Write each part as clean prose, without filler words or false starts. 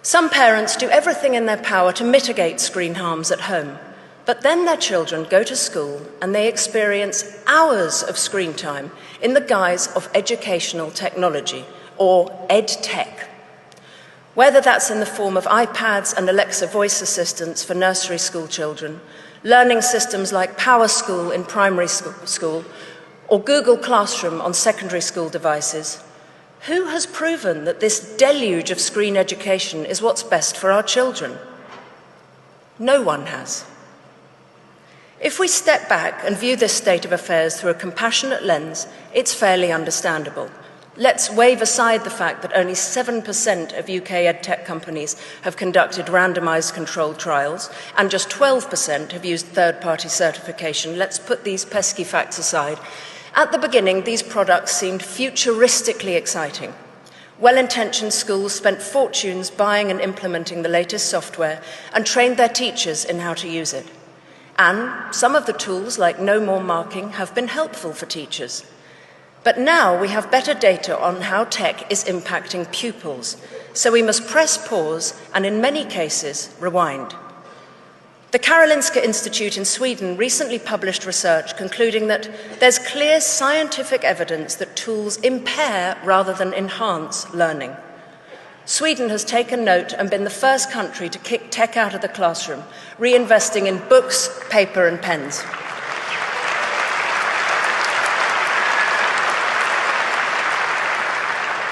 Some parents do everything in their power to mitigate screen harms at home, but then their children go to school and they experience hours of screen time in the guise of educational technology, or ed-tech. Whether that's in the form of iPads and Alexa voice assistants for nursery school children, learning systems like PowerSchool in primary school, or Google Classroom on secondary school devices, who has proven that this deluge of screen education is what's best for our children? No one has. If we step back and view this state of affairs through a compassionate lens, it's fairly understandable. Let's wave aside the fact that only 7% of UK edtech companies have conducted randomized controlled trials, and just 12% have used third-party certification. Let's put these pesky facts aside. At the beginning, these products seemed futuristically exciting. Well-intentioned schools spent fortunes buying and implementing the latest software and trained their teachers in how to use it. And some of the tools, like no more marking, have been helpful for teachers. But now we have better data on how tech is impacting pupils, so we must press pause and, in many cases, rewind. The Karolinska Institute in Sweden recently published research concluding that there's clear scientific evidence that tools impair rather than enhance learning. Sweden has taken note and been the first country to kick tech out of the classroom, reinvesting in books, paper and pens.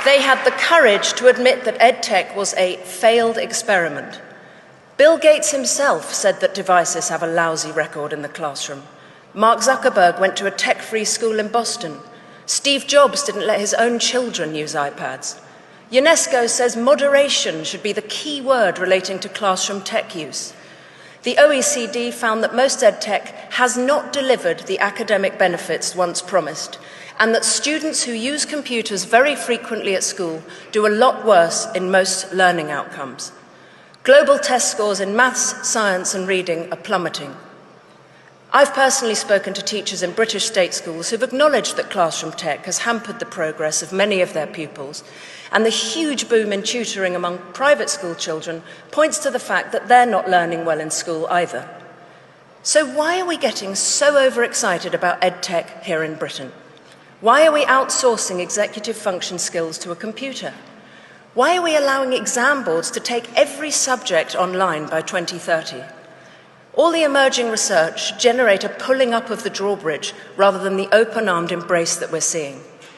They had the courage to admit that EdTech was a failed experiment. Bill Gates himself said that devices have a lousy record in the classroom. Mark Zuckerberg went to a tech-free school in Boston. Steve Jobs didn't let his own children use iPads. UNESCO says moderation should be the key word relating to classroom tech use. The OECD found that most EdTech has not delivered the academic benefits once promised, and that students who use computers very frequently at school do a lot worse in most learning outcomes. Global test scores in maths, science and reading are plummeting. I've personally spoken to teachers in British state schools who've acknowledged that classroom tech has hampered the progress of many of their pupils, and the huge boom in tutoring among private school children points to the fact that they're not learning well in school either. So why are we getting so overexcited about EdTech here in Britain? Why are we outsourcing executive function skills to a computer? Why are we allowing exam boards to take every subject online by 2030? All the emerging research should generate a pulling up of the drawbridge rather than the open-armed embrace that we're seeing.